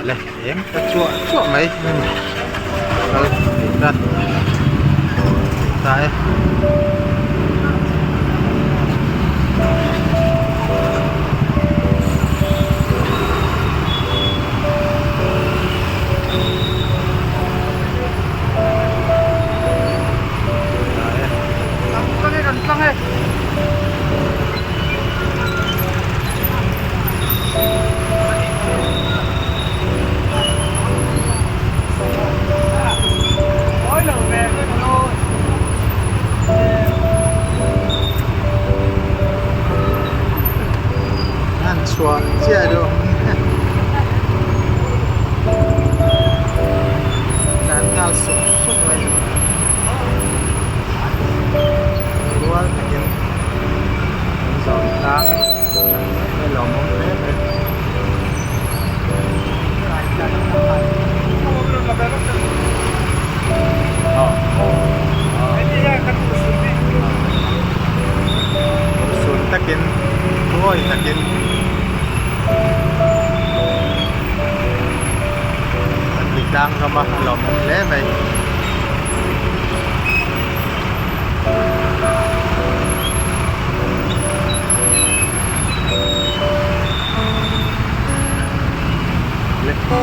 Leh, em ta chua chua mấy. Rồi, đặt. Tại. Lang eh. Ăn xóa chia được. Đang ngal sụp sụp này. Luar makin dọn tang cái lò món tép này. Sun takin boy takin đang ra mà lò món lé này.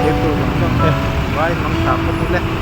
Itu macam vai mangkap tu leh.